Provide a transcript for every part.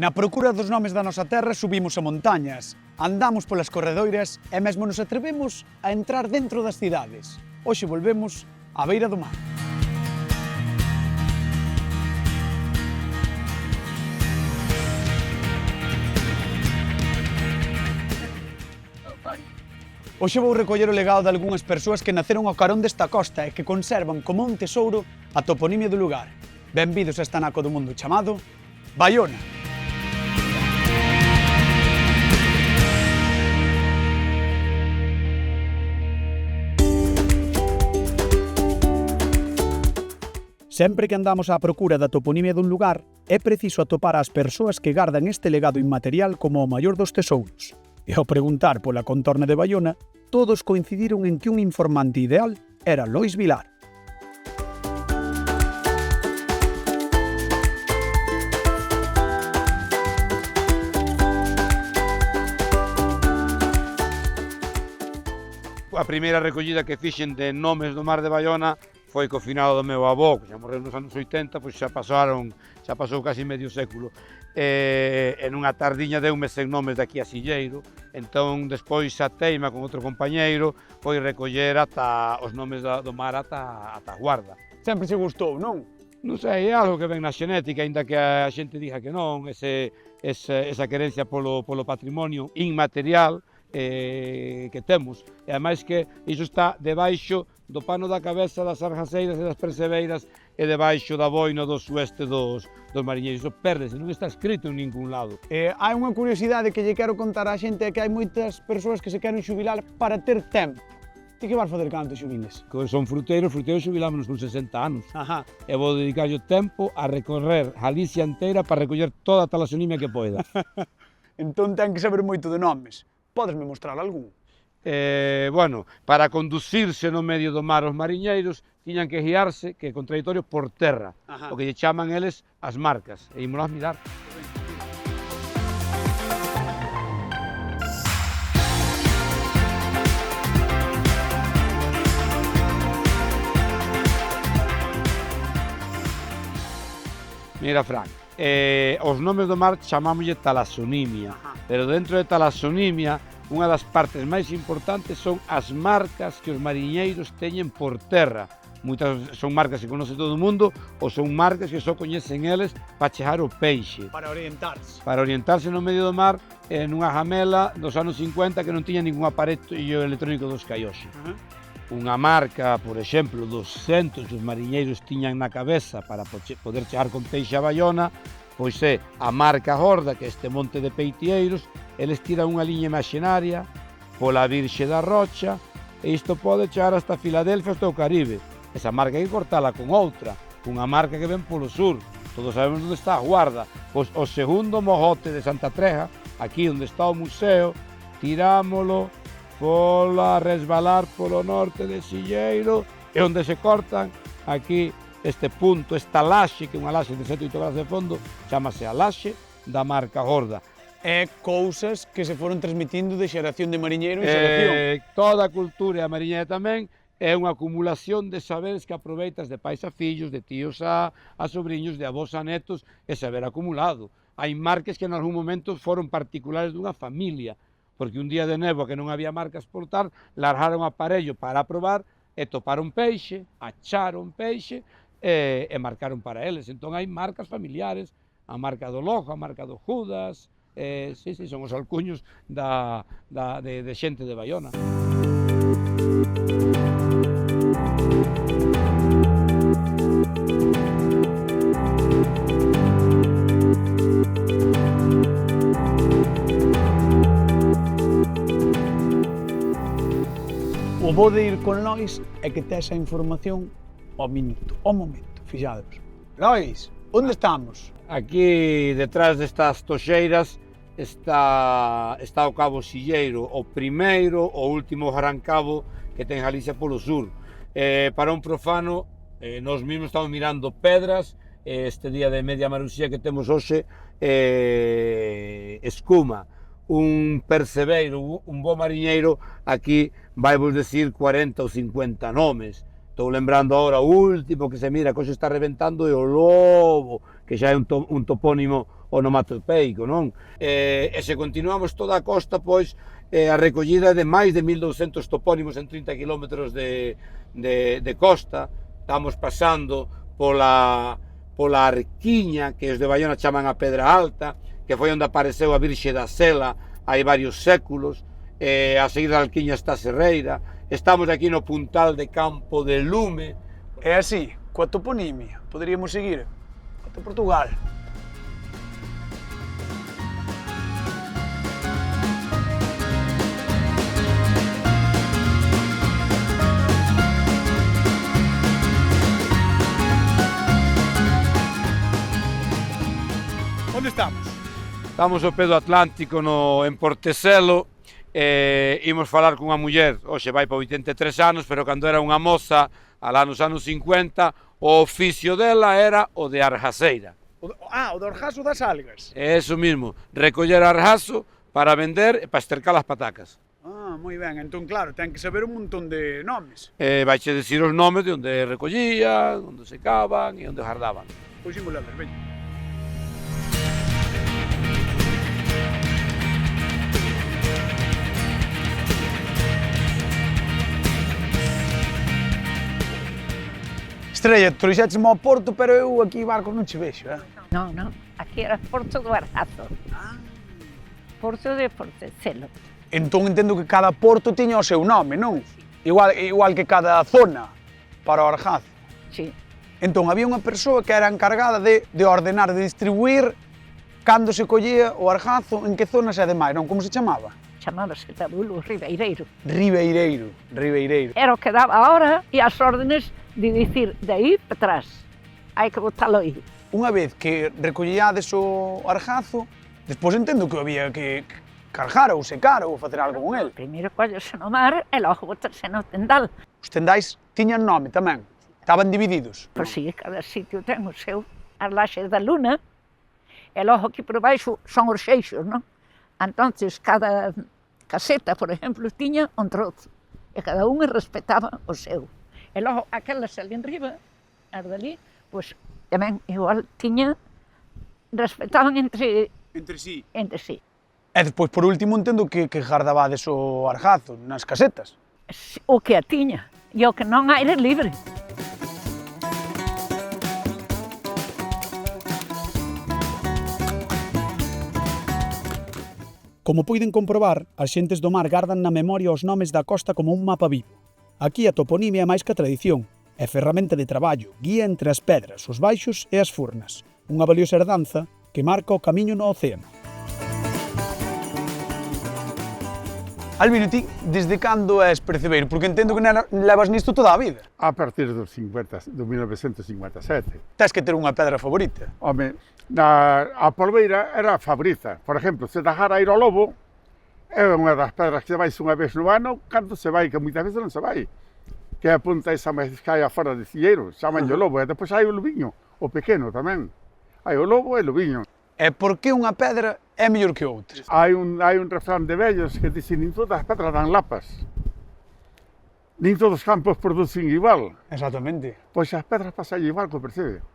Na procura dos nomes da nosa terra subimos a montañas, andamos polas corredoiras e mesmo nos atrevemos a entrar dentro das cidades. Hoxe volvemos á beira do mar. Hoxe vou recoller o legado de algunhas persoas que naceron ao carón desta costa e que conservan como un tesouro a toponimia do lugar. Benvidos a esta naco do mundo chamado Baiona. Sempre que andamos á procura da toponimia dun lugar, é preciso atopar as persoas que gardan este legado inmaterial como o maior dos tesouros. E ao preguntar pola contorna de Baiona, todos coincidiron en que un informante ideal era Lois Vilar. A primeira recollida que fixen de nomes do mar de Baiona foi co finado do meu avó, que xa morreu nos anos 80, pois xa pasou casi medio século. E nunha tardiña deume 100 nomes de aquí a Silleiro, entón despois a teima con outro compañeiro foi recoller ata os nomes do mar ata a Guarda. Sempre se gustou, non? Non sei, é algo que ven na xenética, aínda que a xente diga que non, esa querencia polo patrimonio inmaterial que temos, e ademais que iso está debaixo do pano da cabeza das argaseiras e das percebeiras e debaixo da boina do sueste dos mariñeiros. Iso perdese, non está escrito en ningún lado. Hai unha curiosidade que lle quero contar á xente, é que hai moitas persoas que se queren xubilar para ter tempo. Ti que vas fazer cando te xubiles? Que son fruteiros xubilámonos con 60 anos. Ajá. E vou dedicarlle o tempo a recorrer Galicia inteira para recoller toda a talasonimia que poida. Entón ten que saber moito de nomes. Podesme mostrar algún? Bueno, para conducirse no medio do mar os mariñeiros tiñan que guiarse, que é contradictorio, por terra. Ajá. O que lle chaman eles as marcas, e ímolas mirar. Mira, Fran, os nomes do mar chamámoslle talasonimia, pero dentro de talasonimia, unha das partes máis importantes son as marcas que os mariñeiros teñen por terra. Moitas son marcas que conoce todo o mundo ou son marcas que só coñecen eles para chegar o peixe. Para orientarse. Para orientarse no medio do mar nunha gamela dos anos 50 que non tiña ningún aparello electrónico dos que hai hoxe. Unha marca, por exemplo, dos centos que os mariñeiros tiñan na cabeza para poder chegar con peixe a Baiona, pois é a marca Gorda, que é este monte de peitieiros. Eles tiran unha liña imaxinaria pola Virxe da Rocha e isto pode chegar hasta Filadelfia, hasta o Caribe. Esa marca hai que cortala con outra, unha marca que ven polo sur. Todos sabemos onde está a Guarda. Pois o segundo mogote de Santa Treja, aquí onde está o museo, tirámolo pola resbalar polo norte de Silleiro e onde se cortan aquí este punto, esta laxe, que é unha laxe de 7 8 grados de fondo, chamase a laxe da marca Gorda. É cousas que se foron transmitindo de xeración de mariñeiro en xeración. Toda a cultura e a mariñeira tamén é unha acumulación de saberes que aproveitas de pais a fillos, de tíos a sobrinhos, de avós a netos, e saber acumulado. Hai marcas que en algún momento foron particulares dunha familia, porque un día de néboa que non había marcas por tar, largaron o aparello para probar e toparon peixe, acharon peixe e marcaron para eles. Entón hai marcas familiares, a marca do Lojo, a marca do Judas, sí, son os alcuños de xente de Baiona. O bo de ir con Lois é que tes a información ao minuto, ao momento, fixados. Lois, onde estamos? Aquí, detrás destas toxeiras, está o Cabo Silleiro, o primeiro ou último gran cabo que ten Galicia polo sur. Para un profano, nós mesmos estamos mirando pedras, este día de media marusía que temos hoxe, escuma. Un percebeiro, un bo mariñeiro, aquí vai vos decir 40 ou 50 nomes. Estou lembrando agora o último que se mira que hoxe está reventando é o Lobo, que xa é un topónimo ou no Mato de Peico, non? E se continuamos toda a costa, pois, a recollida de máis de 1200 topónimos en 30 km de costa. Estamos pasando pola Arquiña, que os de Baiona chaman a Pedra Alta, que foi onde apareceu a Virxe da Sela hai varios séculos. A seguir da Arquiña está Serreira. Estamos aquí no puntal de Campo de Lume. É así, coa toponimia, poderíamos seguir ata Portugal. Onde estamos? Estamos ao pé do Atlántico en Porteselo. Imos falar cunha muller, hoxe vai para 83 anos, pero cando era unha moza, alá nos anos 50, o oficio dela era o de arjaseira. O do arjaso das algas. É eso mismo, recoller arjaso para vender e para estercar as patacas. Moi ben, entón claro, ten que saber un montón de nomes. Vaiche dicir os nomes de onde recollían, onde secaban e onde jardaban. Pois imos a ver, veña. Estrella, trouxéchesme ao Porto, pero eu aquí barcos non che vexo, Non, aquí era Porto do Arjazo. Porto de Porteselo. Entón entendo que cada porto tiña o seu nome, non? Igual que cada zona para o arjazo. Sí. Entón había unha persoa que era encargada de ordenar, de distribuir cando se collía o arjazo, en que zonas e demais, non? Como se chamaba? Chamábase Tabulo Ribeireiro. Ribeireiro. Era o que daba a hora e as órdenes de dicir de aí para atrás. Hai que botalo aí. Unha vez que recollíades o arjazo, despois entendo que había que cargar ou secar ou facer algo con el. Primeiro collese no mar e logo botarse no tendal. Os tendais tiñan nome tamén, estaban divididos. Pois si, cada sitio ten o seu. As laxes da luna, e logo aquí por baixo son os xeixos, non? Entonces, cada caseta, por exemplo, tiña un trozo, e cada unha respetaba o seu. E logo, aquelas ali en riba, as dali, pois tamén igual tiña, respetaban entre sí. E despois, por último, entendo que gardabades o arjazo nas casetas. O que a tiña, e o que non aire libre. Como poden comprobar, as xentes do mar gardan na memoria os nomes da costa como un mapa vivo. Aquí a toponimia é máis que a tradición, é ferramenta de traballo, guía entre as pedras, os baixos e as furnas, unha valiosa herdanza que marca o camiño no océano. Albino, ti desde cando és percebeiro? Porque entendo que levas nisto toda a vida. A partir do 1957. Tes que ter unha pedra favorita. Home, a polveira era a favorita. Por exemplo, se dejara ir ao lobo, é unha das pedras que vais unha vez no ano, cando se vai, que moitas veces non se vai. Que apunta esa máis que hai afora de Cilleiro, chaman o lobo, e depois hai o lobiño, o pequeno tamén. Hai o lobo e o lobiño. E por que unha pedra é mellor que outras? Hai un refrán de vellos que dicen nin todas as pedras dan lapas. Nin todos os campos producen igual. Exactamente. Pois as pedras pasan igual que o percebe.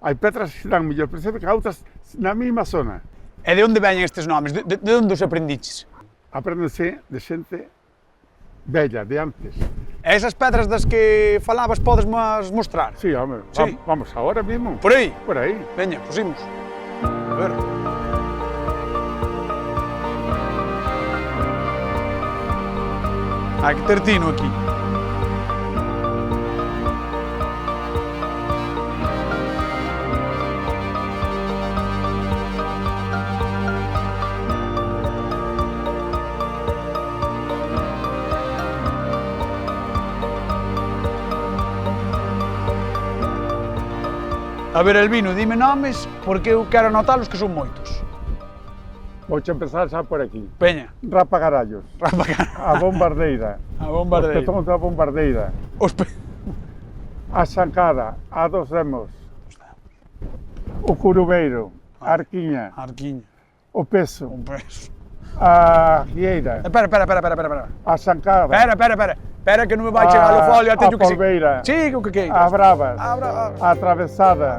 Hai pedras que dan mellor percebe que outras na mesma zona. E de onde veñen estes nomes? De onde os aprendiches? Apréndense de xente bella, de antes. E esas pedras das que falabas podes mostrar? Sí, home, sí. Vamos agora mesmo. Por aí? Por aí. Veña, pois imos. A ver. Hai que ter tino aquí. A ver, Albino, dime nomes, porque eu quero anotalos que son moitos. Vouche empezar xa por aquí. Peña. Rapagarallos. A bombardeira. A bombardeira. Os petóns da bombardeira. A xancada, a dos demos. O curubeiro, a arquiña. O peso. A rieira. Espera. A xancada. Espera que non me vai chegar o folio, a polveira. Sí, o que queiras. A bravas. A atravesada.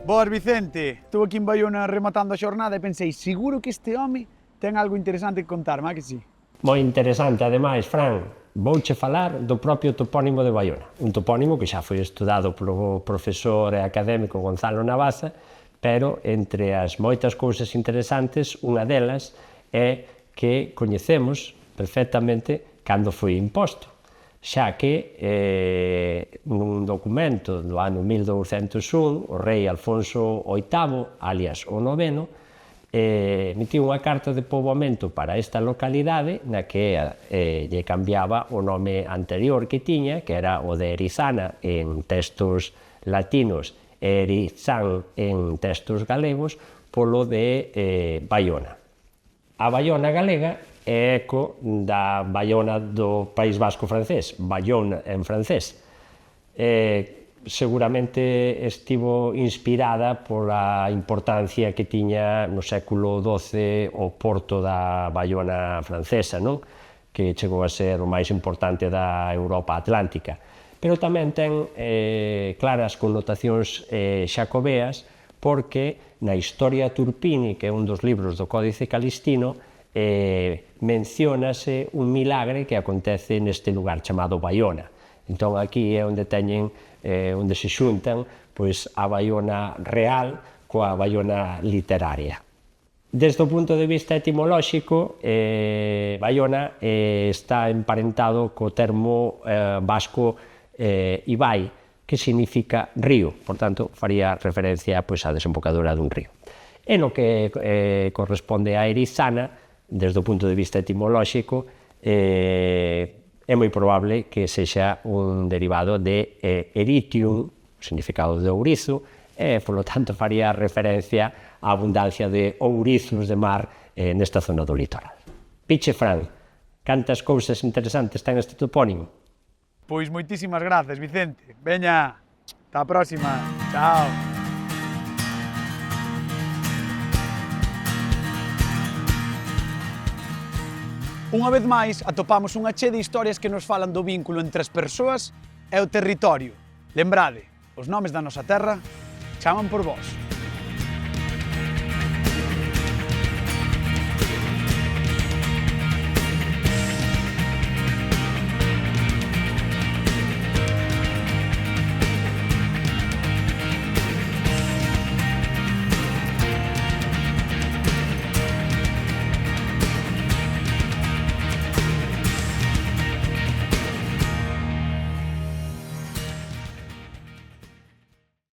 Boas, Vicente. Estou aquí en Baiona rematando a xornada e pensei, seguro que este home ten algo interesante que contar, má que sí? Moi interesante, ademais, Fran, vouche falar do propio topónimo de Baiona, un topónimo que xa foi estudado polo profesor e académico Gonzalo Navaza, pero entre as moitas cousas interesantes, unha delas é que coñecemos perfectamente cando foi imposto, xa que nun documento do ano 1201, o rei Alfonso VIII, alias o noveno, emitiu unha carta de poboamento para esta localidade na que lle cambiaba o nome anterior que tiña, que era o de Erizana en textos latinos e Erizán en textos galegos, polo de Baiona. A Baiona galega é eco da Baiona do País Vasco francés, Bayonne en francés. Seguramente estivo inspirada pola importancia que tiña no século XII o porto da Baiona francesa, non? Que chegou a ser o máis importante da Europa Atlántica. Pero tamén ten claras connotacións xacobeas porque na Historia Turpini, que é un dos libros do Códice Calistino, menciónase un milagre que acontece neste lugar chamado Baiona. Entón aquí é onde teñen, onde se xuntan pois, a Baiona real coa Baiona literaria. Desde o punto de vista etimolóxico, Baiona está emparentado co termo vasco Ibai, que significa río, por tanto, faría referencia pois, á desembocadura dun río. E no que corresponde a Erizana, desde o punto de vista etimolóxico, é moi probable que sexa un derivado de eritium, significado de ourizo, e, polo tanto, faría referencia á abundancia de ourizos de mar nesta zona do litoral. Piche, Fran, cantas cousas interesantes ten este topónimo? Pois moitísimas grazas, Vicente. Veña, ata a próxima. Chao. Unha vez máis, atopamos unha che de historias que nos falan do vínculo entre as persoas e o territorio. Lembrade, os nomes da nosa terra chaman por vós.